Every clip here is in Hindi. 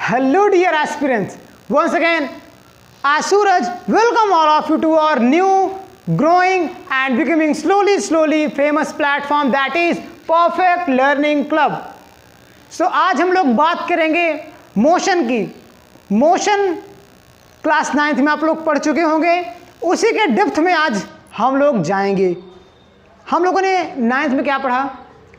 Hello dear aspirants, once again Suraj welcome all of you to our new growing and becoming slowly famous platform that is Perfect Learning Club. So आज हम लोग बात करेंगे मोशन की। मोशन क्लास 9th में आप लोग पढ़ चुके होंगे, उसी के डेप्थ में आज हम लोग जाएंगे। हम लोगों ने 9th में क्या पढ़ा,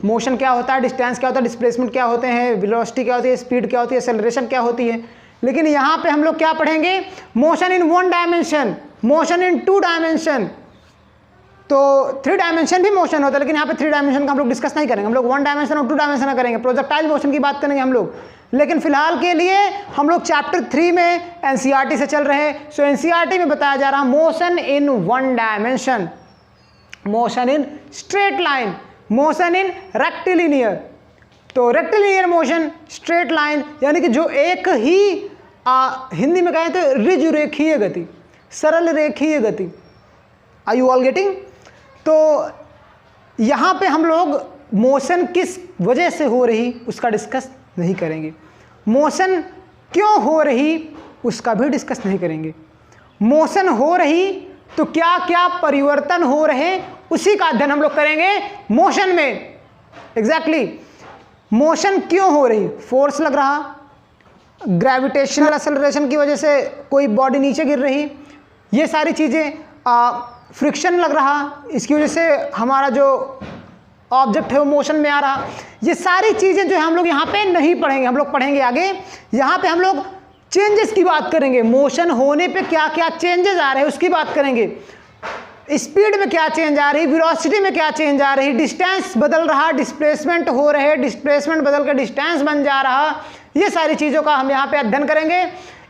मोशन क्या होता है, डिस्टेंस क्या होता है, डिस्प्लेसमेंट क्या होते हैं, वेलोसिटी क्या होती है, स्पीड क्या होती है, एक्सेलरेशन क्या होती है। लेकिन यहाँ पे हम लोग क्या पढ़ेंगे, motion in 1 dimension, motion in 2 dimension. तो 3 डायमेंशन भी मोशन होता है, लेकिन यहाँ पे 3 डायमेंशन का हम लोग डिस्कस नहीं करेंगे। हम लोग 1 डायमेंशन और 2 डायमेंशन करेंगे, प्रोजेक्टाइल मोशन की बात करेंगे हम लोग। लेकिन फिलहाल के लिए हम लोग चैप्टर 3 में एनसीईआरटी से चल रहे हैं। सो एनसीईआरटी में बताया जा रहा motion in 1 dimension, motion in straight line, motion in rectilinear. तो रेक्टिलिनियर मोशन, स्ट्रेट लाइन, यानी कि जो एक ही हिंदी में कहें तो ऋजु रेखीय गति, सरल रेखीय गति। Are you all getting? तो यहाँ पे हम लोग मोशन किस वजह से हो रही उसका डिस्कस नहीं करेंगे, मोशन क्यों हो रही उसका भी डिस्कस नहीं करेंगे। मोशन हो रही तो क्या क्या परिवर्तन हो रहे उसी का अध्ययन हम लोग करेंगे मोशन में। एग्जैक्टली मोशन क्यों हो रही, फोर्स लग रहा, ग्रेविटेशनल एक्सेलरेशन की वजह से कोई बॉडी नीचे गिर रही, ये सारी चीज़ें, फ्रिक्शन लग रहा, इसकी वजह से हमारा जो ऑब्जेक्ट है वो मोशन में आ रहा। ये सारी चीज़ें जो है हम लोग यहाँ पे नहीं पढ़ेंगे, हम लोग पढ़ेंगे आगे। यहाँ पे हम लोग चेंजेस की बात करेंगे, मोशन होने पे क्या क्या चेंजेस आ रहे हैं उसकी बात करेंगे। स्पीड में क्या चेंज आ रही, वेलोसिटी में क्या चेंज आ रही, डिस्टेंस बदल रहा, डिस्प्लेसमेंट हो रहे, डिस्प्लेसमेंट बदल कर डिस्टेंस बन जा रहा, ये सारी चीज़ों का हम यहाँ पे अध्ययन करेंगे।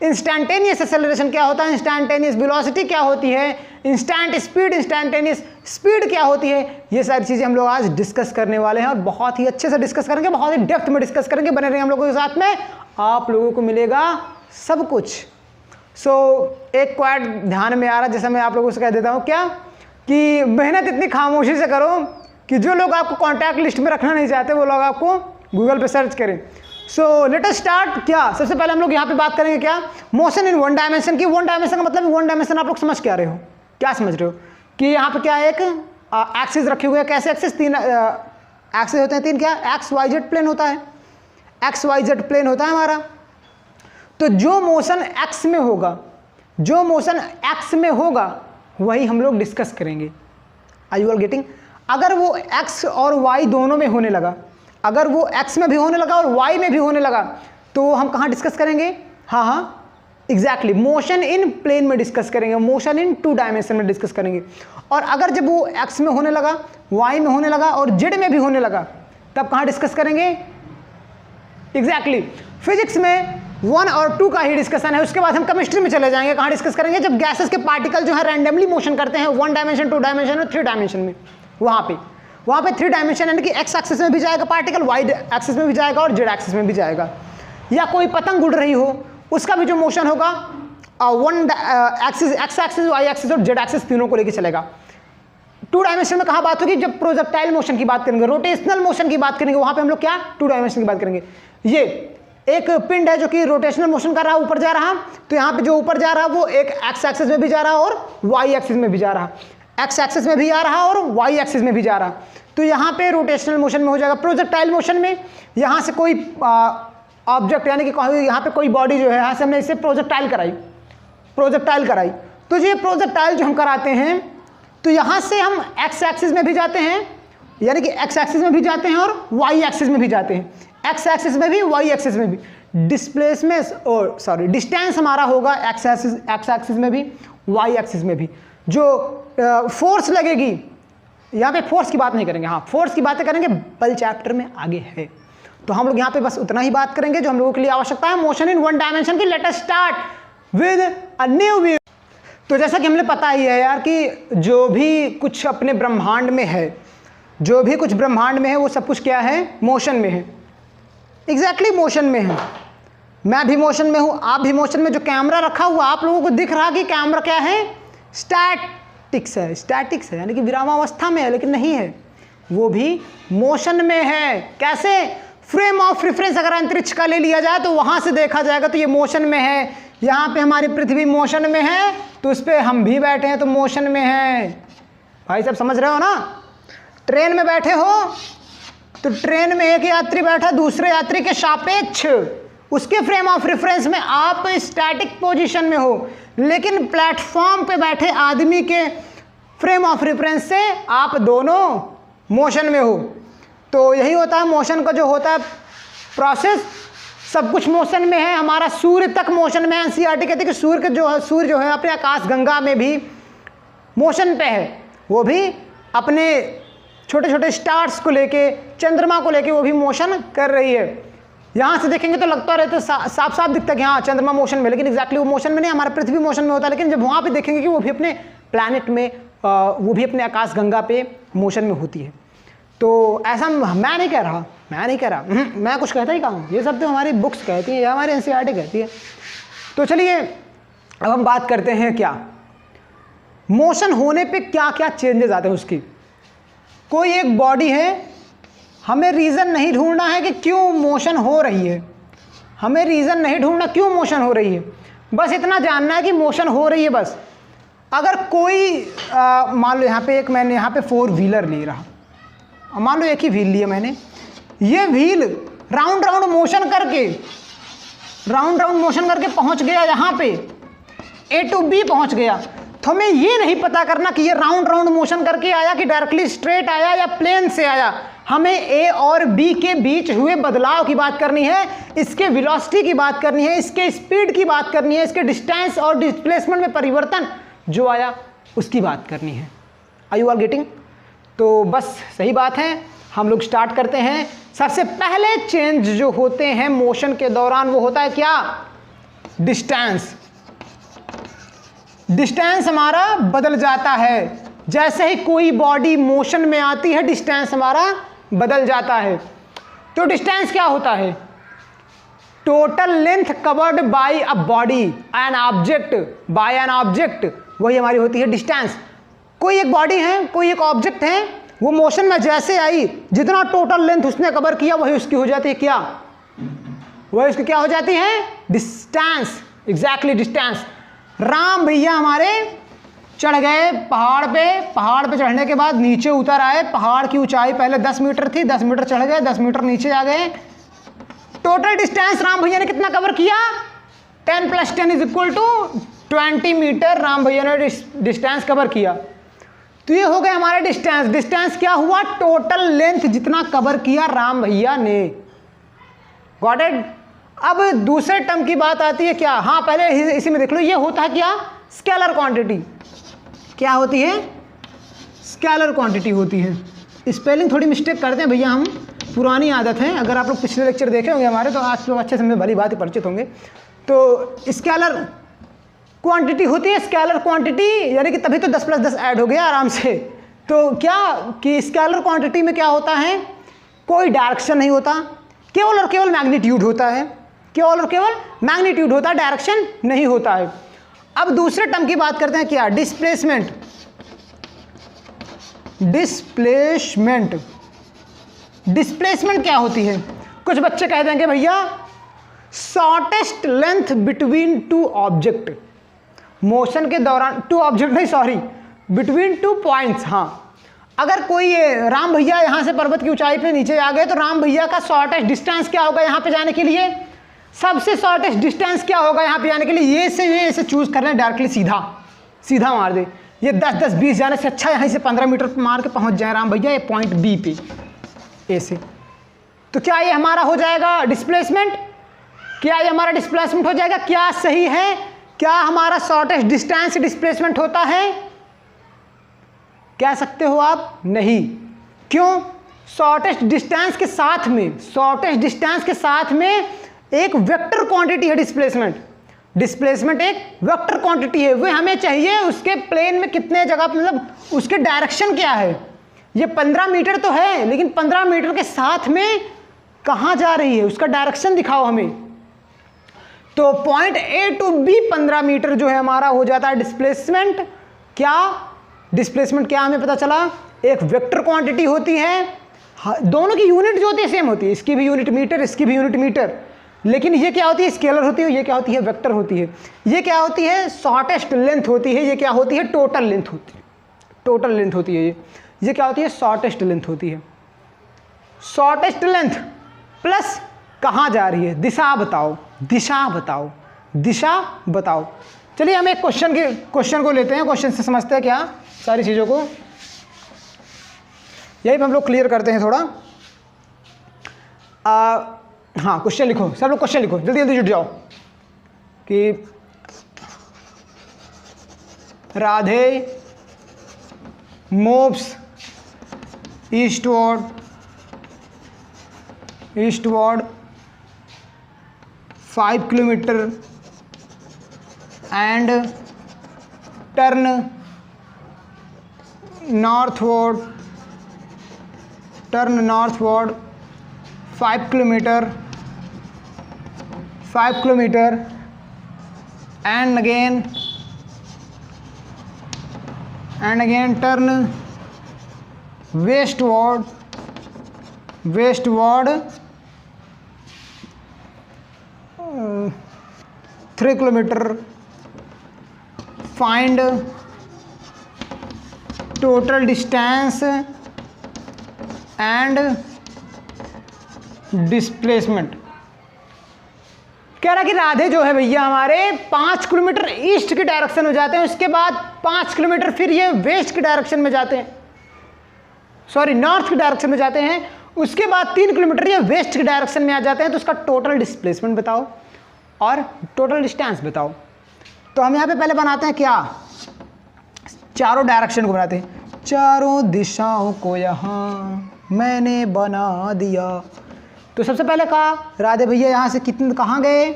इंस्टैंटेनियस एक्सेलरेशन क्या होता है, इंस्टैंटेनियस वेलोसिटी क्या होती है, इंस्टैंट स्पीड, इंस्टैंटेनियस स्पीड क्या होती है, ये सारी चीज़ें हम लोग आज डिस्कस करने वाले हैं और बहुत ही अच्छे से डिस्कस करेंगे, बहुत ही डेप्थ में डिस्कस करेंगे। बने रहिए हम लोगों के साथ में, आप लोगों को मिलेगा सब कुछ। एक क्वाड ध्यान में आ रहा, जैसा मैं आप लोगों से कह देता हूँ क्या, कि मेहनत इतनी खामोशी से करो कि जो लोग आपको कॉन्टैक्ट लिस्ट में रखना नहीं चाहते वो लोग आपको गूगल पे सर्च करें। So let us start. क्या सबसे पहले हम लोग यहाँ पे बात करेंगे क्या, मोशन इन 1 डायमेंशन की। 1 डायमेंशन का मतलब 1 डायमेंशन आप लोग समझ क्या रहे हो, क्या समझ रहे हो कि यहाँ पे क्या है, एक एक्सिस रखे हुए हैं। कैसे एक्सिस, 3 एक्सिस होते हैं, 3 क्या, एक्स वाई जेड प्लेन होता है, एक्स वाई जेड प्लेन होता है हमारा। तो जो मोशन एक्स में होगा, जो मोशन एक्स में होगा वही हम लोग डिस्कस करेंगे। Are you all getting? अगर वो एक्स और वाई दोनों में होने लगा, अगर वो एक्स में भी होने लगा और वाई में भी होने लगा, तो हम कहाँ डिस्कस करेंगे, हाँ एग्जैक्टली मोशन इन प्लेन में डिस्कस करेंगे, मोशन इन 2 डायमेंशन में डिस्कस करेंगे। और अगर जब वो एक्स में होने लगा, वाई में होने लगा और जेड में भी होने लगा, तब कहाँ डिस्कस करेंगे, एग्जैक्टली फिजिक्स में 1 और 2 का ही डिस्कशन है। उसके बाद हम केमिस्ट्री में चले जाएंगे, कहाँ डिस्कस करेंगे, जब गैसेस के पार्टिकल जो है रैंडमली मोशन करते हैं 1 डायमेंशन, 2 डायमेंशन और 3 डायमेंशन में, वहाँ पे 3 डायमेंशन यानी कि एक्स एक्सिस में भी जाएगा पार्टिकल, वाई एक्सिस में भी जाएगा और जेड एक्सिस में भी जाएगा। या कोई पतंग उड़ रही हो, उसका भी जो मोशन होगा 1 axis, X axis, Y axis और जेड एक्सिस तीनों को लेकर चलेगा। 2 डायमेंशन में कहाँ बात होगी, जब प्रोजेक्टाइल मोशन की बात करेंगे, रोटेशनल मोशन की बात करेंगे, वहाँ पे हम लोग क्या 2 डायमेंशन की बात करेंगे। ये एक पिंड है जो कि रोटेशनल मोशन कर रहा है, ऊपर जा रहा, तो यहाँ पे जो ऊपर जा रहा वो एक एक्स एक्सिस में भी जा रहा और वाई एक्सिस में भी जा रहा, एक्स एक्सिस में भी आ रहा और वाई एक्सिस में भी जा रहा। तो यहाँ पे रोटेशनल मोशन में हो जाएगा। प्रोजेक्टाइल मोशन में यहाँ से कोई ऑब्जेक्ट यानी कि यहाँ पे कोई बॉडी जो है, यहाँ से हमने इसे प्रोजेक्टाइल कराई, तो ये प्रोजेक्टाइल जो हम कराते हैं, तो यहाँ से हम एक्स एक्सिस में भी जाते हैं, यानी कि एक्स एक्सिस में भी जाते हैं और वाई एक्सिस में भी जाते हैं, एक्स एक्सिस में भी, वाई एक्सिस में भी। डिस्टेंस हमारा होगा एक्स एक्सिस में भी, वाई एक्सिस में भी। जो फोर्स लगेगी, यहाँ पे फोर्स की बात नहीं करेंगे, हाँ फोर्स की बातें करेंगे बल चैप्टर में आगे है। तो हम लोग यहाँ पे बस उतना ही बात करेंगे जो हम लोगों के लिए आवश्यकता है मोशन इन 1 डायमेंशन की। Let us start with a new view. तो जैसा कि हमें पता ही है यार कि जो भी कुछ अपने ब्रह्मांड में है, जो भी कुछ ब्रह्मांड में है वो सब कुछ क्या है, मोशन में है। एग्जैक्टली मोशन में है, मैं भी मोशन में हूँ, आप भी मोशन में। जो कैमरा रखा हुआ आप लोगों को दिख रहा कि कैमरा क्या है, स्टैटिक्स है यानी कि विरामावस्था में है, लेकिन नहीं है, वो भी मोशन में है। कैसे, फ्रेम ऑफ रेफरेंस अगर अंतरिक्ष का ले लिया जाए तो वहां से देखा जाएगा तो ये मोशन में है, यहाँ पे हमारी पृथ्वी मोशन में है, तो उस पर हम भी बैठे हैं तो मोशन में है। भाई साहब समझ रहे हो ना? ट्रेन में बैठे हो तो ट्रेन में एक यात्री बैठा दूसरे यात्री के सापेक्ष, उसके फ्रेम ऑफ रेफरेंस में आप स्टैटिक पोजीशन में हो, लेकिन प्लेटफॉर्म पे बैठे आदमी के फ्रेम ऑफ रेफरेंस से आप दोनों मोशन में हो। तो यही होता है मोशन का जो होता है प्रोसेस, सब कुछ मोशन में है। हमारा सूर्य तक मोशन में है। एनसीईआरटी कहती है कि सूर्य जो है अपने आकाश गंगा में भी मोशन पे है, वो भी अपने छोटे छोटे स्टार्स को लेके, चंद्रमा को लेके वो भी मोशन कर रही है। यहाँ से देखेंगे तो लगता रहता है साफ साफ दिखता है कि हाँ चंद्रमा मोशन में, लेकिन एग्जैक्टली वो मोशन में नहीं, हमारा पृथ्वी मोशन में होता है। लेकिन जब वहाँ पे देखेंगे कि वो भी अपने प्लैनेट में, वो भी अपने आकाश गंगा पे मोशन में होती है। तो ऐसा मैं नहीं कह रहा, मैं कुछ कहता ही कहाँ हूँ, ये सब तो हमारी बुक्स कहती हैं या हमारी एनसीईआरटी कहती है। तो चलिए अब हम बात करते हैं क्या मोशन होने पे क्या क्या चेंजेस आते हैं उसकी। कोई एक बॉडी है, हमें रीज़न नहीं ढूंढना है कि क्यों मोशन हो रही है, हमें रीज़न नहीं ढूंढना क्यों मोशन हो रही है, बस इतना जानना है कि मोशन हो रही है बस। अगर कोई मान लो यहाँ पे मैंने यहाँ पे 4 व्हीलर ले रहा, मान लो एक ही व्हील लिया मैंने, ये व्हील राउंड राउंड मोशन करके पहुँच गया यहाँ पे A to B पहुँच गया, तो हमें ये नहीं पता करना कि ये राउंड राउंड मोशन करके आया कि डायरेक्टली स्ट्रेट आया या प्लेन से आया। हमें A और B के बीच हुए बदलाव की बात करनी है, इसके वेलोसिटी की बात करनी है, इसके स्पीड की बात करनी है, इसके डिस्टेंस और डिस्प्लेसमेंट में परिवर्तन जो आया उसकी बात करनी है। Are you all getting? तो बस सही बात है, हम लोग स्टार्ट करते हैं। सबसे पहले चेंज जो होते हैं मोशन के दौरान वो होता है क्या? डिस्टेंस। डिस्टेंस हमारा बदल जाता है। जैसे ही कोई बॉडी मोशन में आती है डिस्टेंस हमारा बदल जाता है। तो डिस्टेंस क्या होता है? Total length covered by a body an object by an object, वही हमारी होती है डिस्टेंस। कोई एक बॉडी है, कोई एक ऑब्जेक्ट है, वो मोशन में जैसे आई, जितना टोटल लेंथ उसने कवर किया वही उसकी हो जाती है क्या? वही उसकी क्या हो जाती है? डिस्टेंस। Exactly distance. राम भैया हमारे चढ़ गए पहाड़ पे चढ़ने के बाद नीचे उतर आए। पहाड़ की ऊंचाई पहले 10 मीटर थी, 10 मीटर चढ़ गए, 10 मीटर नीचे आ गए। टोटल डिस्टेंस राम भैया ने कितना कवर किया? 10 + 10 = 20 मीटर राम भैया ने डिस्टेंस कवर किया। तो ये हो गया हमारा डिस्टेंस। डिस्टेंस क्या हुआ? टोटल लेंथ जितना कवर किया राम भैया ने। Got it? अब दूसरे टर्म की बात आती है क्या? हाँ पहले इसी में देख लो, ये होता है क्या? Scalar quantity. क्या होती है? स्केलर क्वांटिटी होती है। स्पेलिंग थोड़ी मिस्टेक करते हैं भैया हम, पुरानी आदत है। अगर आप लोग पिछले लेक्चर देखे होंगे हमारे तो आज लोग अच्छे से भली बात ही परिचित होंगे। तो स्केलर क्वांटिटी होती है। स्केलर क्वांटिटी यानी कि तभी तो 10 + 10 ऐड हो गया आराम से। तो क्या कि स्केलर क्वांटिटी में क्या होता है? कोई डायरेक्शन नहीं होता, केवल और केवल मैग्नीट्यूड होता है। केवल और केवल मैग्नीट्यूड होता है, डायरेक्शन नहीं होता है। अब दूसरे टर्म की बात करते हैं क्या? डिस्प्लेसमेंट। डिस्प्लेसमेंट क्या होती है? कुछ बच्चे कह देंगे भैया shortest length between 2 object. Motion के दौरान 2 ऑब्जेक्ट नहीं, सॉरी, बिटवीन 2 पॉइंट्स। हाँ, अगर कोई राम भैया यहाँ से पर्वत की ऊंचाई पे नीचे आ गए तो राम भैया का शॉर्टेस्ट डिस्टेंस क्या होगा यहाँ पे जाने के लिए? सबसे शॉर्टेस्ट डिस्टेंस क्या होगा यहाँ पे जाने के लिए? ये से चूज कर रहे हैं, डायरेक्टली सीधा मार दे। ये 10 20 जाने से अच्छा यहाँ से 15 मीटर मार के पहुँच जाए राम भैया ये पॉइंट बी पे ए से। तो क्या ये हमारा हो जाएगा डिस्प्लेसमेंट? क्या ये हमारा डिस्प्लेसमेंट हो जाएगा? क्या सही है? क्या हमारा शॉर्टेस्ट डिस्टेंस डिस्प्लेसमेंट होता है? कह सकते हो आप? नहीं। क्यों? शॉर्टेस्ट डिस्टेंस के साथ में एक वेक्टर क्वांटिटी है डिस्प्लेसमेंट। डिस्प्लेसमेंट एक वेक्टर क्वांटिटी है, वो हमें चाहिए उसके प्लेन में कितने जगह, मतलब उसके डायरेक्शन क्या है। ये 15 मीटर तो है, लेकिन 15 मीटर के साथ में कहाँ जा रही है उसका डायरेक्शन दिखाओ हमें। तो point A to B 15 metre जो है हमारा हो जाता है डिस्प्लेसमेंट। क्या डिस्प्लेसमेंट क्या हमें पता चला? एक वेक्टर क्वांटिटी होती है। हाँ, दोनों की यूनिट जो होती है सेम होती है, इसकी भी यूनिट मीटर, इसकी भी यूनिट मीटर, लेकिन ये क्या होती है, स्केलर होती है, ये क्या होती है, वेक्टर होती है। ये क्या होती है, शॉर्टेस्ट लेंथ होती है, ये क्या होती है, टोटल लेंथ होती है, टोटल लेंथ होती है। ये क्या होती है, शॉर्टेस्ट लेंथ होती है। शॉर्टेस्ट लेंथ प्लस कहाँ जा रही है, दिशा बताओ, दिशा बताओ, दिशा बताओ। चलिए हम एक क्वेश्चन को लेते हैं, क्वेश्चन से समझते हैं क्या सारी चीज़ों को, यही हम लोग क्लियर करते हैं थोड़ा। हाँ, क्वेश्चन लिखो, सब लोग क्वेश्चन लिखो, जल्दी जल्दी जुट जाओ। कि Radhe moves eastward 5 kilometer and turn northward 5 kilometer and again turn westward 3 kilometer. Find total distance and displacement. कह रहा कि राधे जो है भैया हमारे 5 किलोमीटर ईस्ट की डायरेक्शन में जाते हैं, उसके बाद 5 किलोमीटर फिर ये वेस्ट की डायरेक्शन में जाते हैं, सॉरी नॉर्थ की डायरेक्शन में जाते हैं, उसके बाद 3 किलोमीटर ये वेस्ट की डायरेक्शन में आ जाते हैं। तो उसका टोटल डिस्प्लेसमेंट बताओ और टोटल डिस्टेंस बताओ। तो हम यहाँ पे पहले बनाते हैं क्या, चारों डायरेक्शन को बनाते हैं, चारों दिशाओं को यहाँ मैंने बना दिया। तो सबसे पहले कहा राधे भैया यहाँ से कितने कहाँ गए,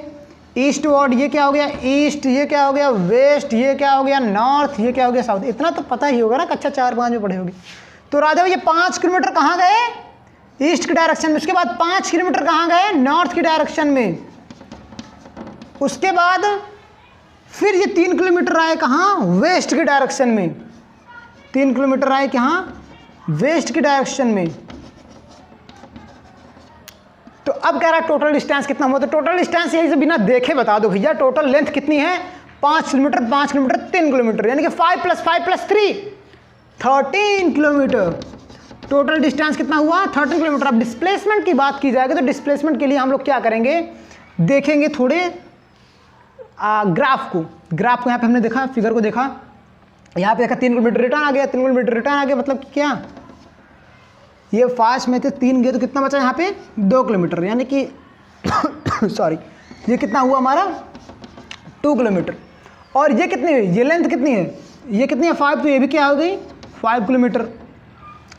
ईस्ट वर्ड, ये क्या हो गया ईस्ट, ये क्या हो गया वेस्ट, ये क्या हो गया नॉर्थ, ये क्या हो गया साउथ। इतना तो पता ही होगा ना, कक्षा 4-5 में पढ़े होगी। तो राधे भैया 5 किलोमीटर कहाँ गए, ईस्ट की डायरेक्शन में, उसके बाद 5 किलोमीटर कहाँ गए, नॉर्थ की डायरेक्शन में, उसके बाद फिर ये 3 किलोमीटर आए कहाँ, वेस्ट की डायरेक्शन में, 3 किलोमीटर आए कहाँ, वेस्ट की डायरेक्शन में। तो अब कह रहा है टोटल डिस्टेंस कितना हुआ, तो टोटल डिस्टेंस यही से बिना देखे बता दो भैया, टोटल लेंथ कितनी है, 5 किलोमीटर 5 किलोमीटर 3 किलोमीटर, यानी कि 5 + 5 + 3 13 किलोमीटर। टोटल डिस्टेंस कितना हुआ, 13 किलोमीटर। अब डिस्प्लेसमेंट की बात की जाएगी तो डिस्प्लेसमेंट के लिए हम लोग क्या करेंगे, देखेंगे थोड़े ग्राफ को यहाँ पे हमने देखा, फिगर को देखा, यहाँ पे देखा 3 किलोमीटर रिटर्न आ गया, 3 किलोमीटर रिटर्न आ गया, मतलब क्या, ये 5 में से 3 गए तो कितना बचा यहाँ पे 2 किलोमीटर, यानी कि सॉरी ये कितना हुआ हमारा 2 किलोमीटर। और ये कितनी है, ये लेंथ कितनी है, ये कितनी है 5, तो ये भी क्या हो गई 5 किलोमीटर।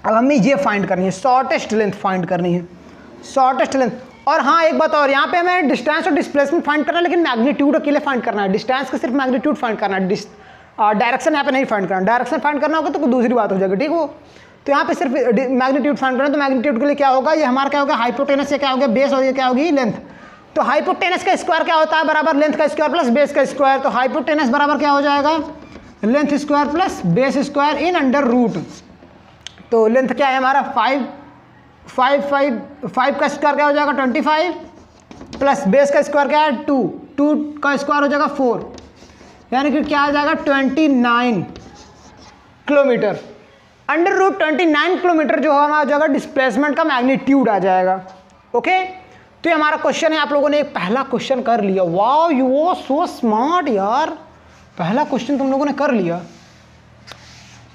अब हमें ये फाइंड करनी है, शॉर्टेस्ट लेंथ फाइंड करनी है, शॉर्टेस्ट लेंथ। और हाँ एक बात और, यहाँ पे हमें डिस्टेंस और डिस्प्लेसमेंट फाइंड करना है, लेकिन मैग्नीट्यूड अकेले फाइंड करना है, डिस्टेंस का सिर्फ मैग्नीट्यूड फाइंड करना है, डायरेक्शन यहाँ पे नहीं फाइंड करना। डायरेक्शन फाइंड करना होगा तो कोई दूसरी बात हो जाएगी, ठीक हो। तो यहाँ पे सिर्फ मैग्नीट्यूड फाइंड करना है, तो मैग्नीट्यूड के लिए क्या होगा, ये हमारा क्या होगा हाइपोटेनस, ये क्या हो गया बेस, और ये क्या होगी लेंथ। तो हाइपोटेनस का स्क्वायर क्या होता है, बराबर लेंथ का स्क्वायर प्लस बेस का स्क्वायर। तो हाइपोटेनस बराबर क्या हो जाएगा, length square plus base square in under root. तो लेंथ क्या है हमारा 5 का स्क्वायर क्या हो जाएगा 25 प्लस बेस का स्क्वायर क्या है 2 का स्क्वायर हो जाएगा 4, यानी कि क्या आ जाएगा 29 किलोमीटर। अंडर रूट 29 किलोमीटर जो हमारा हो जाएगा डिस्प्लेसमेंट का मैग्नीट्यूड आ जाएगा। ओके, तो ये हमारा क्वेश्चन है। आप लोगों ने एक पहला क्वेश्चन कर लिया, wow you are so smart यार, पहला क्वेश्चन तुम लोगों ने कर लिया।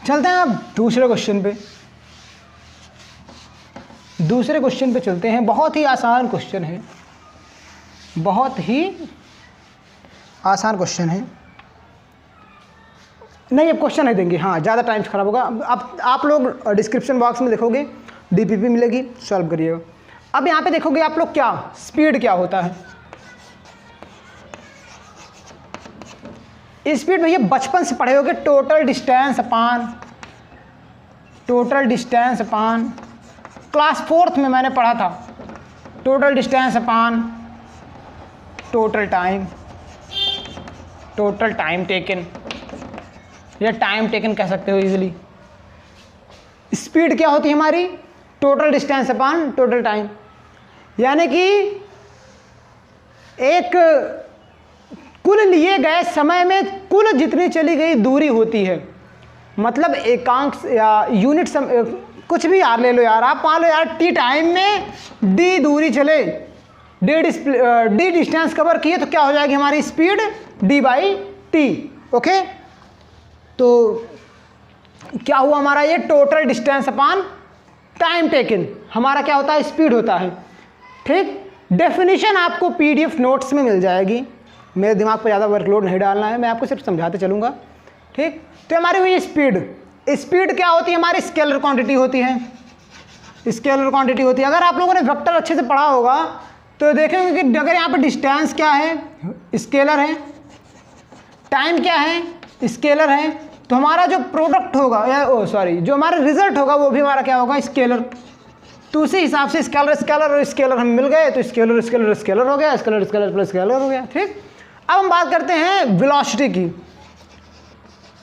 चलते हैं अब दूसरे क्वेश्चन पे चलते हैं। बहुत ही आसान क्वेश्चन है, बहुत ही आसान क्वेश्चन है। नहीं अब क्वेश्चन नहीं देंगे, हाँ ज़्यादा टाइम खराब होगा। अब आप लोग डिस्क्रिप्शन बॉक्स में देखोगे, डीपीपी मिलेगी, सॉल्व करिएगा। अब यहाँ पे देखोगे आप लोग क्या स्पीड क्या होता है। स्पीड भैया बचपन से पढ़े होगे, टोटल डिस्टेंस अपान क्लास 4th में मैंने पढ़ा था, टोटल डिस्टेंस अपान टोटल टाइम टेकन, या टाइम टेकन कह सकते हो इजीली। स्पीड क्या होती है हमारी, total distance upon total time, यानी कि एक कुल लिए गए समय में कुल जितनी चली गई दूरी होती है, मतलब एकांक या यूनिट कुछ भी यार ले लो यार, आप मान लो यार टी टाइम में डी दूरी चले, डी डिस्टेंस कवर किए तो क्या हो जाएगी हमारी speed D by T. Okay, तो क्या हुआ हमारा ये total distance upon time taken हमारा क्या होता है, स्पीड होता है। ठीक, डेफिनेशन आपको पीडीएफ नोट्स में मिल जाएगी, मेरे दिमाग पर ज़्यादा वर्कलोड नहीं डालना है, मैं आपको सिर्फ समझाते चलूँगा। ठीक, तो हमारी हुई स्पीड, स्पीड क्या होती है हमारी स्केलर क्वांटिटी होती है, स्केलर क्वांटिटी होती है। अगर आप लोगों ने वेक्टर अच्छे से पढ़ा होगा तो देखेंगे कि अगर यहाँ पर डिस्टेंस क्या है स्केलर है, टाइम क्या है स्केलर है, तो हमारा जो प्रोडक्ट होगा या जो हमारा रिजल्ट होगा वो भी हमारा क्या होगा स्केलर। तो उसी हिसाब से स्केलर स्केलर और स्केलर हम मिल गए तो स्केलर स्केलर स्केलर हो गया, स्केलर स्केलर प्लस स्केलर हो गया। ठीक, अब हम बात करते हैं वेलोसिटी की।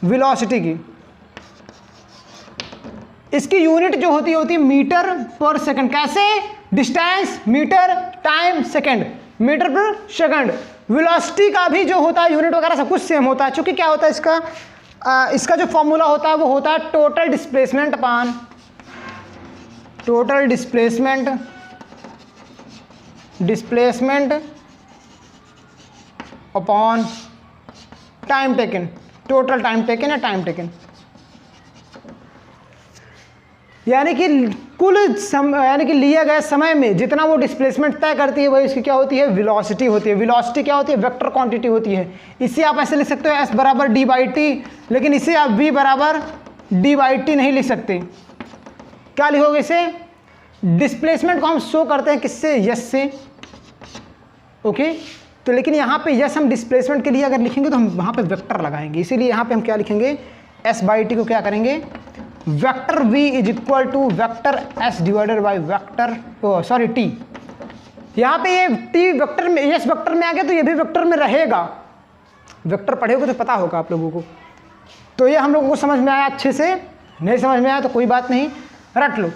वेलोसिटी की इसकी यूनिट जो होती है मीटर पर सेकंड। कैसे, distance metre, time second, metre per second. Velocity का भी जो होता है यूनिट वगैरह सब कुछ सेम होता है, क्योंकि क्या होता है इसका जो फॉर्मूला होता है वो होता है total displacement upon total displacement upon time taken, total time taken या टाइम टेकन, यानी कि यानी कि लिया गया समय में जितना वो डिस्प्लेसमेंट तय करती है वही इसकी क्या होती है, वेलोसिटी होती है। वेलोसिटी क्या होती है, वेक्टर क्वांटिटी होती है। इसे आप ऐसे लिख सकते हो s बराबर डी बाई टी, लेकिन इसे आप v बराबर डी बाई टी नहीं लिख सकते। क्या लिखोगे इसे, डिस्प्लेसमेंट को हम शो करते हैं किससे, यस से। ओके, तो लेकिन यहाँ पे यस हम डिस्प्लेसमेंट के लिए अगर लिखेंगे तो हम वहाँ पे वेक्टर लगाएंगे, इसीलिए यहाँ पे हम क्या लिखेंगे, s बाई टी को क्या करेंगे, vector v is equal to vector s divided by vector t। यहाँ पे ये t वेक्टर में, यस वेक्टर में आ गया तो ये भी वेक्टर में रहेगा। वेक्टर पढ़े हो तो पता होगा आप लोगों को। तो ये हम लोगों को समझ में आया अच्छे से, नहीं समझ में आया तो कोई बात नहीं, रट लो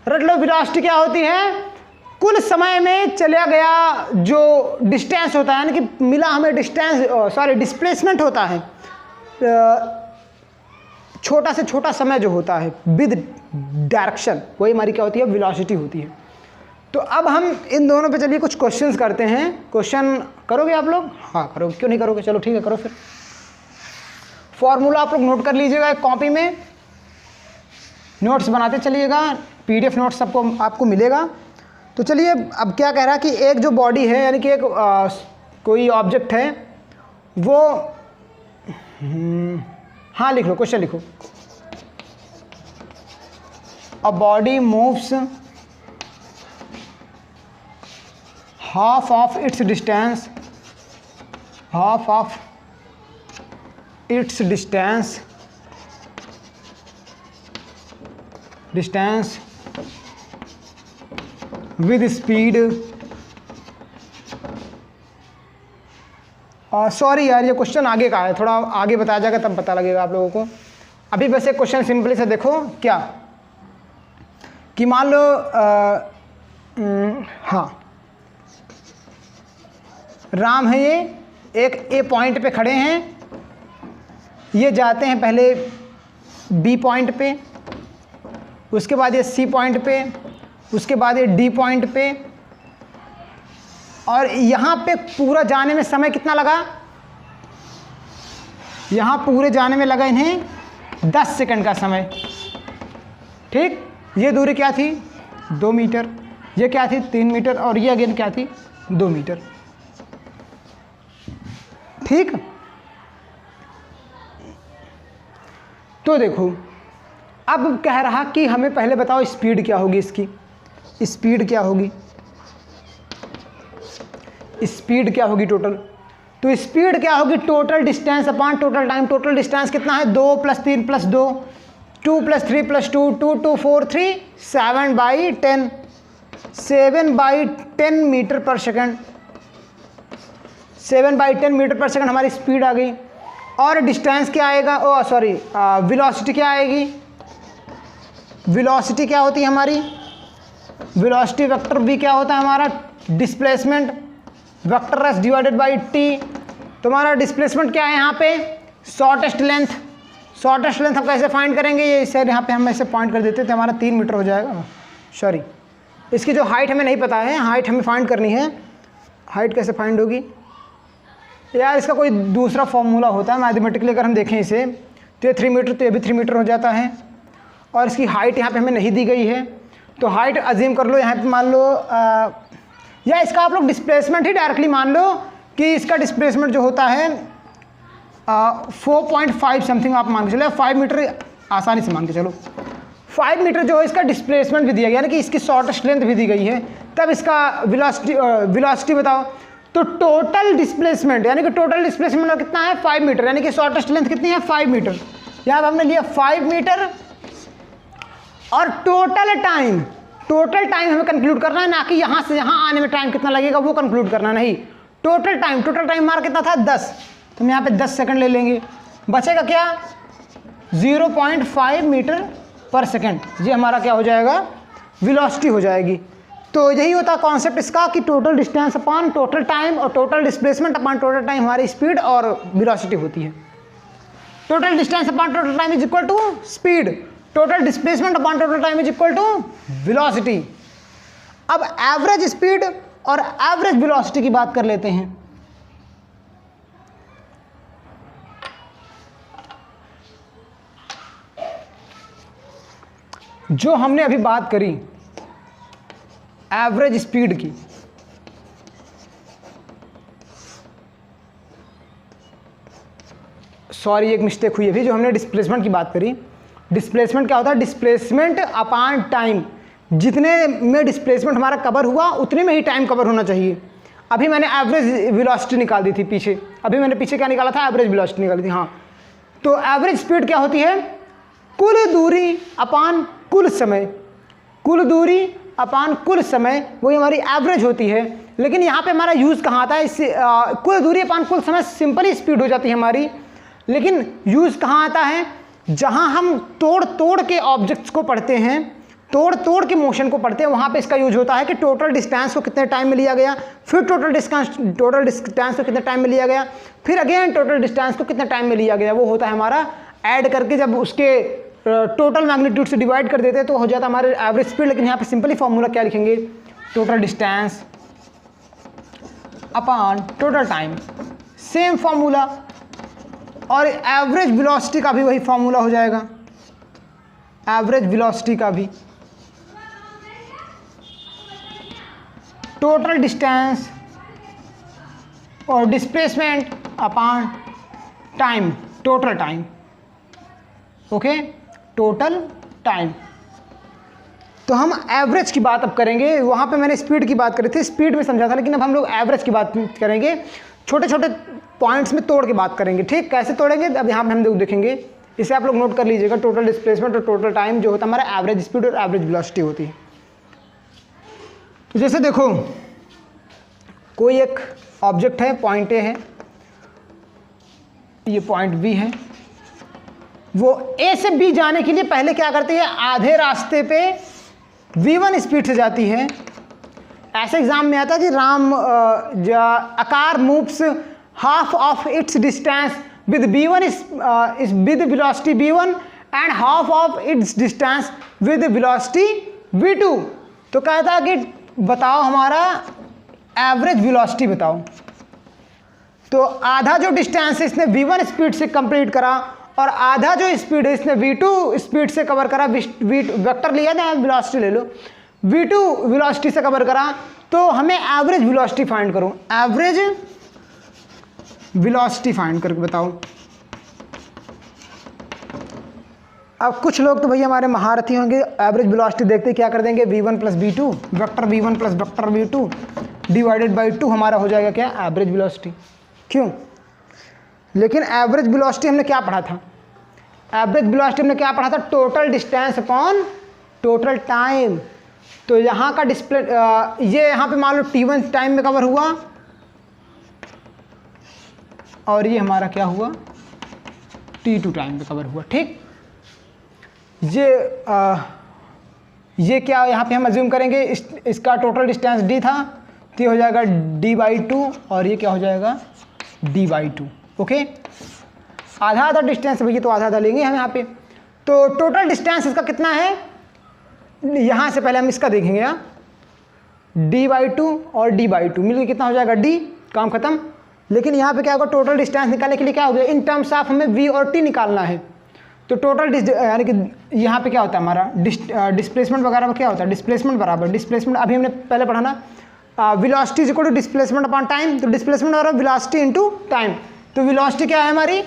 रट लो। वेलोसिटी क्या होती है, कुल समय में चला गया जो डिस्टेंस होता है, यानी कि मिला हमें डिस्प्लेसमेंट होता है, छोटा से छोटा समय जो होता है विद डायरेक्शन, वही हमारी क्या होती है, वेलोसिटी होती है। तो अब हम इन दोनों पे चलिए कुछ क्वेश्चंस करते हैं। क्वेश्चन करोगे आप लोग, हाँ करोगे, क्यों नहीं करोगे, चलो ठीक है करो। फिर फॉर्मूला आप लोग नोट कर लीजिएगा एक कॉपी में, नोट्स बनाते चलिएगा, पीडीएफ नोट्स सबको आपको मिलेगा। तो चलिए अब क्या कह रहा है कि एक जो बॉडी है, यानी कि एक कोई ऑब्जेक्ट है वो हाँ लिख लो, क्वेश्चन लिखो। A body moves half of its distance with speed, sorry यार ये क्वेश्चन आगे का है, थोड़ा आगे बताया जाएगा तब पता लगेगा आप लोगों को। अभी वैसे क्वेश्चन सिंपली से देखो क्या कि मान लो हाँ राम है, ये एक ए पॉइंट पे खड़े हैं, ये जाते हैं पहले बी पॉइंट पे, उसके बाद ये सी पॉइंट पे, उसके बाद ये डी पॉइंट पे, और यहाँ पे पूरा जाने में समय कितना लगा, यहाँ पूरे जाने में लगा इन्हें 10 सेकंड का समय। ठीक, ये दूरी क्या थी 2 मीटर, ये क्या थी 3 मीटर, और ये अगेन क्या थी 2 मीटर। ठीक, तो देखो अब कह रहा कि हमें पहले बताओ स्पीड क्या होगी, इसकी स्पीड क्या होगी, स्पीड क्या होगी टोटल। तो स्पीड क्या होगी, total distance upon total time. Total distance कितना है, 2 + 3 + 2, 2 + 3 + 2, 2 2 4 3, 7/10, 7/10 metre per second, 7/10 metre per second हमारी स्पीड आ गई। और डिस्टेंस क्या आएगा, वेलोसिटी क्या आएगी, वेलोसिटी क्या होती है हमारी, वेलोसिटी वेक्टर v क्या होता है हमारा, displacement vector S divided by T. तो हमारा डिस्प्लेसमेंट क्या है यहाँ पे, शॉर्टेस्ट लेंथ। शॉर्टेस्ट लेंथ हम कैसे फाइंड करेंगे, ये सर यहाँ पे हम ऐसे पॉइंट कर देते तो हमारा 3 मीटर हो जाएगा। सॉरी, इसकी जो हाइट हमें नहीं पता है, हाइट हमें फाइंड करनी है। हाइट कैसे फाइंड होगी यार, इसका कोई दूसरा फॉर्मूला होता है मैथमेटिकली। अगर हम देखें इसे तो ये 3 मीटर, तो ये भी 3 मीटर हो जाता है। और इसकी हाइट यहाँ पे हमें नहीं दी गई है, तो हाइट अज्यूम कर लो यहाँ पे, मान लो या इसका आप लोग डिस्प्लेसमेंट ही डायरेक्टली मान लो कि इसका डिस्प्लेसमेंट जो होता है 4.5 समथिंग आप मान के चलो, 5 मीटर आसानी से मान के चलो। 5 मीटर जो है इसका डिस्प्लेसमेंट भी दिया गया, यानी कि इसकी शॉर्टेस्ट लेंथ भी दी गई है। तब इसका वेलोसिटी बताओ। तो टोटल डिस्प्लेसमेंट यानी कि टोटल डिस्प्लेसमेंट कितना है, 5 मीटर, यानी कि शॉर्टेस्ट लेंथ कितनी है, 5 मीटर। यहाँ हमने लिया 5 मीटर। और टोटल टाइम हमें कंक्लूड करना है, ना कि यहाँ से यहाँ आने में टाइम कितना लगेगा वो कंक्लूड करना नहीं। टोटल टाइम हमारा कितना था, 10। तो हम यहाँ पे 10 सेकंड ले लेंगे। बचेगा क्या, 0.5 मीटर पर सेकंड। ये हमारा क्या हो जाएगा, वेलोसिटी हो जाएगी। तो यही होता है कॉन्सेप्ट इसका कि total distance upon total time और total displacement upon total time हमारी स्पीड और वेलोसिटी होती है। Total distance upon total time is equal to speed, total displacement upon total time is equal to velocity. अब एवरेज स्पीड और एवरेज वेलोसिटी की बात कर लेते हैं। जो हमने अभी बात करी एवरेज स्पीड की, सॉरी एक मिस्टेक हुई अभी, जो हमने डिस्प्लेसमेंट की बात करी। डिस्प्लेसमेंट क्या होता है, डिस्प्लेसमेंट अपॉन टाइम। जितने में डिस्प्लेसमेंट हमारा कवर हुआ उतने में ही टाइम कवर होना चाहिए। अभी मैंने एवरेज वेलोसिटी निकाल दी थी पीछे, अभी मैंने पीछे क्या निकाला था, एवरेज वेलोसिटी निकाली थी। हाँ, तो एवरेज स्पीड क्या होती है, कुल दूरी अपॉन कुल समय। कुल दूरी अपॉन कुल समय वही हमारी एवरेज होती है। लेकिन यहाँ पे हमारा यूज़ कहाँ आता है, इससे कुल दूरी अपॉन कुल समय सिंपली स्पीड हो जाती है हमारी। लेकिन यूज़ कहाँ आता है, जहाँ हम तोड़ के ऑब्जेक्ट्स को पढ़ते हैं, तोड़ के मोशन को पढ़ते हैं, वहाँ पे इसका यूज होता है कि टोटल डिस्टेंस को कितने टाइम में लिया गया, फिर टोटल डिस्टेंस को कितने टाइम में लिया गया, फिर अगेन टोटल डिस्टेंस को कितने टाइम में लिया गया। वो होता है हमारा ऐड करके, जब उसके टोटल मैग्नीट्यूड से डिवाइड कर देते हैं तो हो जाता है हमारे एवरेज स्पीड। लेकिन यहाँ पे सिंपली फॉर्मूला क्या लिखेंगे, total distance upon total time, same formula. और एवरेज वेलोसिटी का भी वही फॉर्मूला हो जाएगा, एवरेज वेलोसिटी का भी टोटल डिस्टेंस और displacement upon time, total time. Okay, total time. तो हम एवरेज की बात अब करेंगे। वहाँ पे मैंने स्पीड की बात करी थी, स्पीड में समझा था, लेकिन अब हम लोग एवरेज की बात करेंगे। छोटे छोटे पॉइंट्स में तोड़ के बात करेंगे। ठीक, कैसे तोड़ेंगे अब यहाँ पे हम लोग देखेंगे। इसे आप लोग नोट कर लीजिएगा, टोटल डिस्प्लेसमेंट और टोटल टाइम जो होता है हमारा एवरेज स्पीड और एवरेज वेलोसिटी होती है। तो जैसे देखो, कोई एक ऑब्जेक्ट है, पॉइंट ए है, ये पॉइंट बी है। वो ए से बी जाने के लिए पहले क्या करती है, आधे रास्ते पे v1 स्पीड से जाती है। ऐसे एग्जाम में आता है कि a car moves half of its distance with v1 is with velocity v1 and half of its distance with velocity v2। तो कहता है कि बताओ हमारा एवरेज वेलोसिटी बताओ। तो आधा जो डिस्टेंस है इसने v1 स्पीड से कंप्लीट करा और आधा जो स्पीड है इसने v2 स्पीड से कवर करा। वेक्टर लिया ना, वेलोसिटी ले लो, v2 वेलोसिटी से कवर करा। तो हमें एवरेज वेलोसिटी फाइंड करो, एवरेज वेलोसिटी फाइंड करके बताओ। अब कुछ लोग तो भैया हमारे महारथी होंगे, एवरेज वेलोसिटी देखते क्या कर देंगे, v1 plus v2, vector v1 plus vector v2 divided by 2 हमारा हो जाएगा क्या, एवरेज वेलोसिटी। क्यों? लेकिन एवरेज वेलोसिटी हमने क्या पढ़ा था, एवरेज वेलोसिटी हमने क्या पढ़ा था, total distance upon total time. तो यहाँ का डिस्प्ले ये यहाँ पे मान लो t1 टाइम में कवर हुआ और ये हमारा क्या हुआ, t2 टाइम में कवर हुआ। ठीक, ये क्या यहाँ पे हम अज्यूम करेंगे इसका टोटल डिस्टेंस d था, तो ये हो जाएगा d/2 और ये क्या हो जाएगा d/2। ओके, आधा आधा डिस्टेंस भैया, तो आधा आधा लेंगे हम यहाँ पे। तो टोटल डिस्टेंस इसका कितना है, यहाँ से पहले हम इसका देखेंगे यहाँ d/2 और d/2 मिलकर कितना हो जाएगा d, काम खत्म। लेकिन यहाँ पे क्या होगा, टोटल डिस्टेंस निकालने के लिए क्या हो गया, इन टर्म्स ऑफ हमें v और t निकालना है। तो टोटल यानी कि यहाँ पे क्या होता है हमारा डिस्प्लेसमेंट वगैरह में क्या होता है, डिस्प्लेसमेंट बराबर डिस्प्लेसमेंट, अभी हमने पहले पढ़ा ना, velocity is equal to displacement upon time. तो डिस्प्लेसमेंट बराबर वेलोसिटी इनटू टाइम। तो वेलोसिटी क्या है हमारी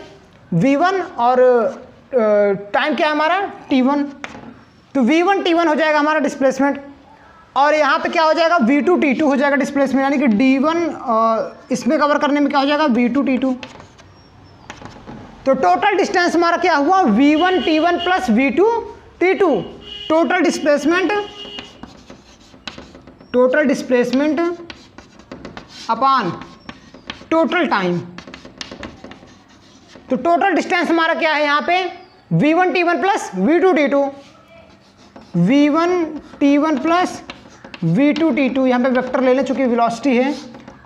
v1 और टाइम क्या है हमारा t1। तो v1 t1 हो जाएगा हमारा डिस्प्लेसमेंट, और यहाँ पे क्या हो जाएगा v2 t2 हो जाएगा डिस्प्लेसमेंट, यानी कि d1 इसमें कवर करने में क्या हो जाएगा v2 t2। तो टोटल डिस्टेंस हमारा क्या हुआ v1 t1 plus v2 t2। Total displacement upon total time. तो टोटल डिस्टेंस हमारा क्या है यहाँ पे v1 t1 plus v2 t2, v1 t1 plus v2 t2, यहाँ पे वेक्टर ले लें चूंकि वेलोसिटी है,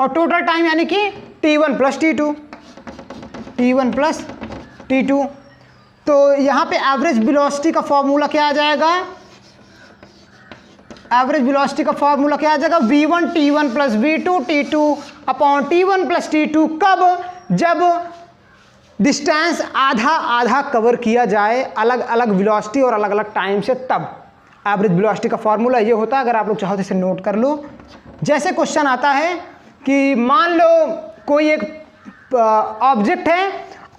और टोटल टाइम यानी कि t1 plus t2, t1 plus t2। तो यहाँ पे एवरेज वेलोसिटी का फॉर्मूला क्या आ जाएगा, एवरेज वेलोसिटी का फॉर्मूला क्या आ जाएगा v1 t1 plus v2 t2 upon t1 plus t2। कब, जब डिस्टेंस आधा आधा कवर किया जाए अलग अलग वेलोसिटी और अलग अलग टाइम से, तब एवरेज वेलोसिटी का फॉर्मूला ये होता है। अगर आप लोग चाहो तो इसे नोट कर लो। जैसे क्वेश्चन आता है कि मान लो कोई एक ऑब्जेक्ट है,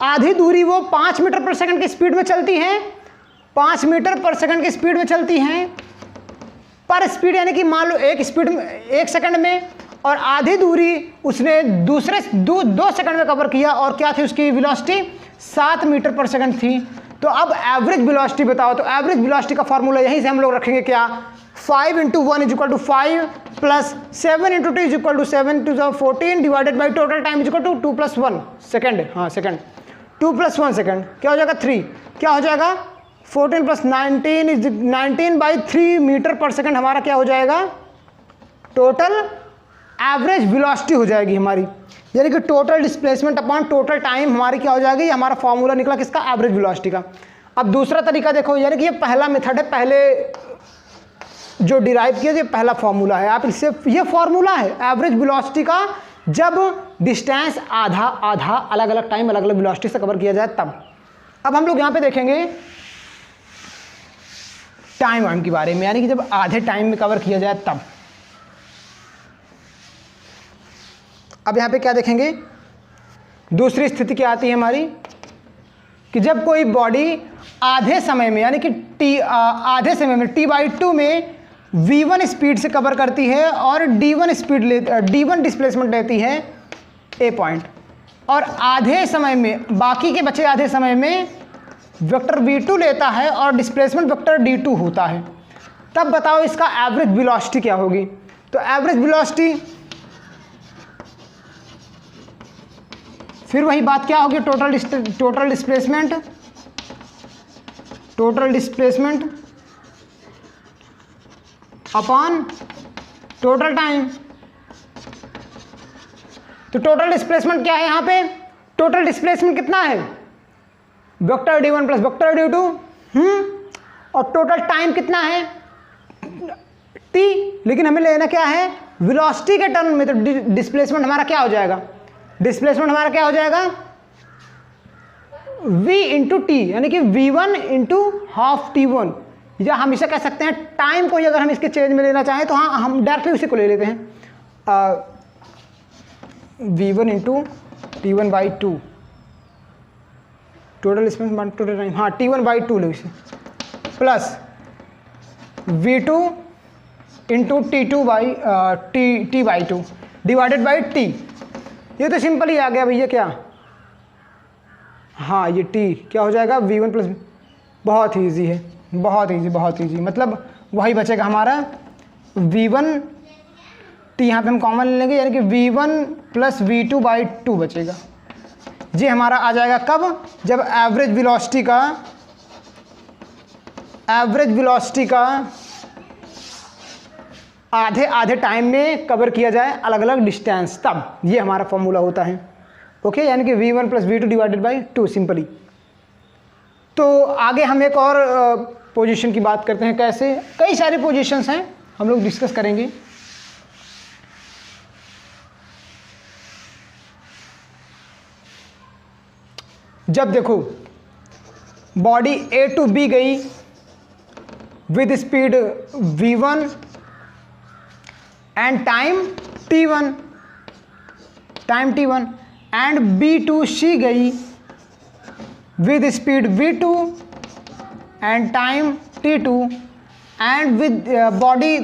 आधी दूरी वो 5 मीटर पर सेकंड की स्पीड में चलती है, 5 मीटर पर सेकंड की स्पीड में चलती हैं पर स्पीड, यानी कि मान लो एक स्पीड में 1 सेकंड में, और आधी दूरी उसने दूसरे 2 सेकंड में कवर किया, और क्या थी उसकी वेलोसिटी 7 मीटर पर सेकंड थी। तो अब एवरेज वेलोसिटी बताओ। तो एवरेज वेलोसिटी का फॉर्मूला यहीं से हम लोग रखेंगे क्या, 5 × 1 = 5 plus 7 × 2 = 7 to 14 divided by total time = 2 + 1 second, हाँ सेकेंड, 2 + 1 सेकेंड, क्या हो जाएगा 3, क्या हो जाएगा 14 + 19 = 19/3 मीटर पर सेकेंड हमारा क्या हो जाएगा, टोटल एवरेज वेलोसिटी हो जाएगी हमारी, यानी कि total displacement upon total time हमारी क्या हो जाएगी, हमारा फॉर्मूला निकला किसका, एवरेज वेलोसिटी का। अब दूसरा तरीका देखो, यानी कि ये पहला मेथड है, पहले जो डिराइव किया ये पहला फॉर्मूला है। आप इससे, ये फॉर्मूला है एवरेज वेलोसिटी का, जब डिस्टेंस आधा आधा अलग अलग टाइम अलग अलग वेलोसिटी से कवर किया जाए तब। अब हम लोग यहाँ पे देखेंगे टाइम के बारे में, यानी कि जब आधे टाइम में कवर किया जाए तब। अब यहाँ पे क्या देखेंगे, दूसरी स्थिति क्या आती है हमारी, कि जब कोई बॉडी आधे समय में, यानी कि आधे समय में t/2 में v1 स्पीड से कवर करती है और d1 डिस्प्लेसमेंट लेती है a पॉइंट, और आधे समय में, बाकी के बचे आधे समय में वेक्टर v2 लेता है और डिस्प्लेसमेंट वेक्टर d2 होता है, तब बताओ इसका एवरेज वेलोसिटी क्या होगी। तो एवरेज वेलोसिटी फिर वही बात क्या होगी, total displacement upon total time. तो टोटल डिस्प्लेसमेंट क्या है यहाँ पे, टोटल डिस्प्लेसमेंट कितना है, vector d1 plus vector d2, और टोटल टाइम कितना है t, लेकिन हमें लेना क्या है वेलोसिटी के टर्म में। तो डिस्प्लेसमेंट हमारा क्या हो जाएगा, डिस्प्लेसमेंट हमारा क्या हो जाएगा v × t, यानी कि v1 × हाफ t1, या हम इसे कह सकते हैं टाइम को ही अगर हम इसके चेंज में लेना चाहें तो हाँ हम डायरेक्टली उसी को ले लेते हैं, v1 × t1/2 total displacement total time, हाँ t1/2 लो इसे, plus v2 × t/2 divided by t। ये तो सिंपल ही आ गया भैया, क्या, हाँ ये t क्या हो जाएगा v1 प्लस, बहुत ही ईजी है, बहुत ईजी, मतलब वही बचेगा हमारा v1 t, यहाँ पे हम कॉमन ले लेंगे, यानी कि v1 प्लस v2/2 बचेगा। ये हमारा आ जाएगा कब, जब एवरेज वेलोसिटी का आधे आधे टाइम में कवर किया जाए अलग अलग डिस्टेंस, तब ये हमारा फॉर्मूला होता है। ओके, यानी कि v1 + v2 divided by 2 simply. तो आगे हम एक और पोजीशन की बात करते हैं। कैसे? कई सारी पोजीशंस हैं, हम लोग डिस्कस करेंगे। जब देखो बॉडी A to B गई with speed v1 and time t1 and B to C गई with speed v2 and time t2 and with body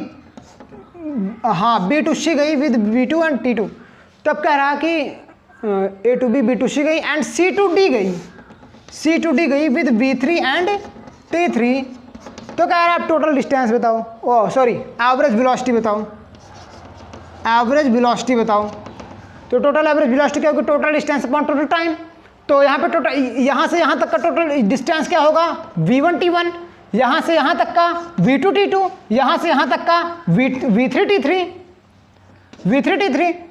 B to C गई विद v2 एंड t2। तब कह रहा कि A to B, B to C गई एंड C to D गई विद v3 एंड t3। तो कह रहा है आप टोटल डिस्टेंस बताओ, ओह सॉरी एवरेज वेलोसिटी बताओ। तो टोटल एवरेज वेलोसिटी क्या होगी? Total distance upon total time. तो यहाँ पे टोटल यहाँ से यहाँ तक का टोटल डिस्टेंस क्या होगा? v1 t1, यहाँ से यहाँ तक का v2 t2, यहाँ से यहाँ तक का v3 t3।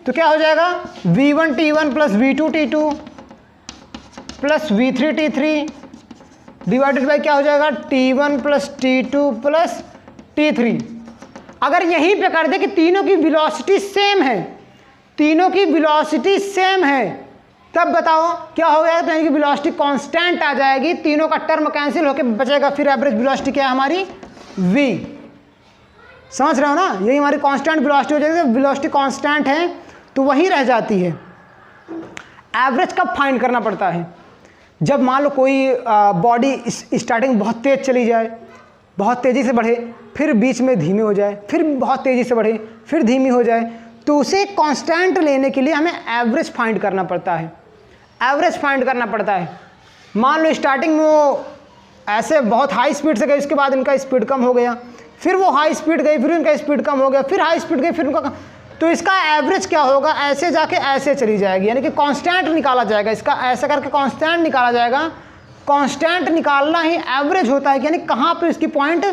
तो क्या हो जाएगा? v1 t1 plus v2 t2 plus v3 t3 divided by क्या हो जाएगा? t1 plus t2 plus t3। अगर यहीं पे कर दे कि तीनों की वेलोसिटी सेम है, तब बताओ क्या हो गया? तो यानी कि वेलोसिटी कांस्टेंट आ जाएगी, तीनों का टर्म कैंसिल होकर बचेगा, फिर एवरेज वेलोसिटी क्या है हमारी? v। समझ रहे हो ना? यही हमारी कांस्टेंट वेलोसिटी हो जाएगी। वेलोसिटी कांस्टेंट है तो वही रह जाती है। एवरेज कब फाइंड करना पड़ता है? जब मान लो कोई बॉडी स्टार्टिंग बहुत तेज़ चली जाए, बहुत तेज़ी से बढ़े, फिर बीच में धीमे हो जाए, फिर बहुत तेज़ी से बढ़े, फिर धीमी हो जाए, तो उसे कांस्टेंट लेने के लिए हमें एवरेज फाइंड करना पड़ता है। मान लो स्टार्टिंग में वो ऐसे बहुत हाई स्पीड से गए, उसके बाद इनका स्पीड कम हो गया, फिर वो हाई स्पीड गई, फिर इनका स्पीड कम हो गया, फिर हाई स्पीड गई, फिर उनका तो इसका एवरेज क्या होगा? ऐसे जाके ऐसे चली जाएगी, यानी कि कांस्टेंट निकाला जाएगा। इसका ऐसे करके कांस्टेंट निकाला जाएगा। कांस्टेंट निकालना ही एवरेज होता है, यानी कहाँ पे इसकी पॉइंट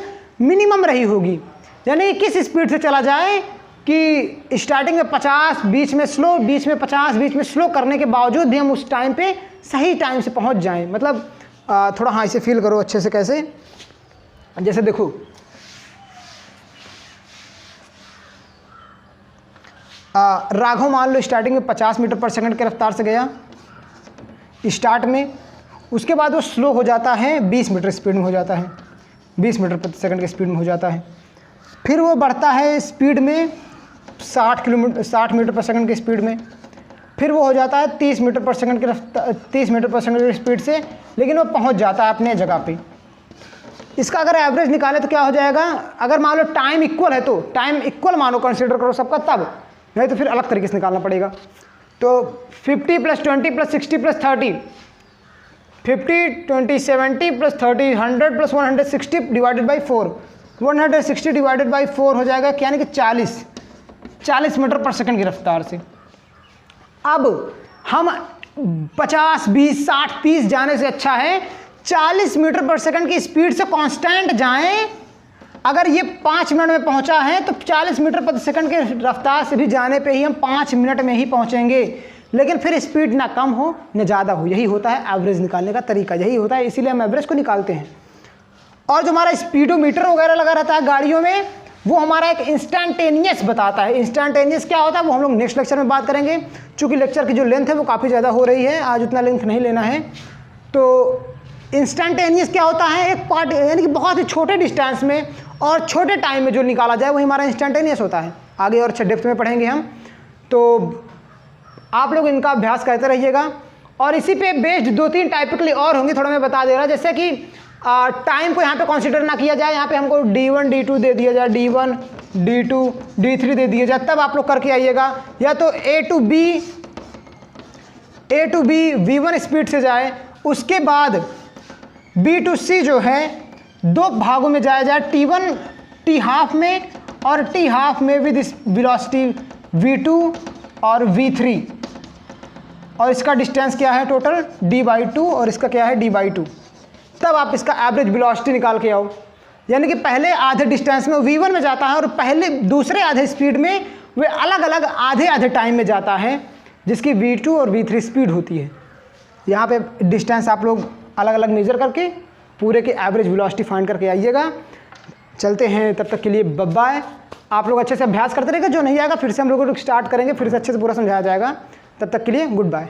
मिनिमम रही होगी, यानी किस स्पीड से चला जाए कि स्टार्टिंग में 50, बीच में स्लो, बीच में 50, बीच में स्लो करने के बावजूद भी हम उस टाइम पे सही टाइम से पहुंच जाएं। मतलब थोड़ा हाँ इसे फील करो अच्छे से। कैसे? जैसे देखो राघव मान लो स्टार्टिंग में 50 मीटर पर सेकंड की रफ्तार से गया स्टार्ट में, उसके बाद वो स्लो हो जाता है, 20 मीटर स्पीड में हो जाता है, 20 मीटर प्रति सेकंड की स्पीड में हो जाता है। फिर वो बढ़ता है स्पीड में 60 मीटर पर सेकंड की स्पीड में, फिर वो हो जाता है 30 मीटर पर सेकंड की स्पीड से, लेकिन वो पहुंच जाता है अपने जगह पे। इसका अगर एवरेज निकाले तो क्या हो जाएगा? अगर मान लो टाइम इक्वल है तो टाइम इक्वल मानो, कंसीडर करो सबका, तब नहीं तो फिर अलग तरीके से निकालना पड़ेगा। तो 50 + 20 + 60 + 30, 50, 20, 70 + 30, 100 + 160 डिवाइडेड बाई 4, 160 डिवाइडेड बाई 4 हो जाएगा, यानी कि 40 मीटर पर सेकंड की रफ्तार से। अब हम 50, 20, 60, 30 जाने से अच्छा है 40 मीटर पर सेकंड की स्पीड से कांस्टेंट जाएं। अगर ये 5 मिनट में पहुंचा है तो 40 मीटर प्रति सेकंड के रफ्तार से भी जाने पे ही हम 5 मिनट में ही पहुंचेंगे, लेकिन फिर स्पीड ना कम हो ना ज़्यादा हो। यही होता है एवरेज निकालने का तरीका, यही होता है, इसीलिए हम एवरेज को निकालते हैं। और जो हमारा स्पीडोमीटर वगैरह लगा रहता है गाड़ियों में, वो हमारा एक इंस्टेंटेनियस बताता है। इंस्टेंटेनियस क्या होता है वो हम लोग नेक्स्ट लेक्चर में बात करेंगे, चूँकि लेक्चर की जो लेंथ है वो काफ़ी ज़्यादा हो रही है, आज उतना लेंथ नहीं लेना है। तो इंस्टेंटेनियस क्या होता है? एक पार्ट, यानी कि बहुत ही छोटे डिस्टेंस में और छोटे टाइम में जो निकाला जाए वही हमारा इंस्टेंटेनियस होता है। आगे और अच्छे डेप्थ में पढ़ेंगे हम, तो आप लोग इनका अभ्यास करते रहिएगा। और इसी पे बेस्ड 2-3 टाइपिकली और होंगे, थोड़ा मैं बता दे रहा, जैसे कि टाइम को यहाँ पे कंसीडर ना किया जाए, यहाँ पे हमको D1 D2 दे दिया जाए, D1 D2 D3 दे दिया जाए, तब आप लोग करके आइएगा। या तो A to B V1 speed से जाए, उसके बाद B to C जो है 2 भागों में जाया जाए, T1 T हाफ में और T हाफ में विद वेलोसिटी V2 और V3, और इसका डिस्टेंस क्या है टोटल D/2 और इसका क्या है D/2। तब आप इसका एवरेज वेलोसिटी निकाल के आओ। यानी कि पहले आधे डिस्टेंस में V1 में जाता है और पहले दूसरे आधे स्पीड में वे अलग अलग आधे आधे टाइम में जाता है, जिसकी V2 और V3 स्पीड होती है। यहाँ पे डिस्टेंस आप लोग अलग अलग मेजर करके पूरे के एवरेज वेलोसिटी फाइंड करके आइएगा। चलते हैं, तब तक के लिए बाय बाय। आप लोग अच्छे से अभ्यास करते रहेंगे, जो नहीं आएगा फिर से हम लोग स्टार्ट करेंगे, फिर से अच्छे से पूरा समझाया जाएगा। तब तक के लिए गुड बाय।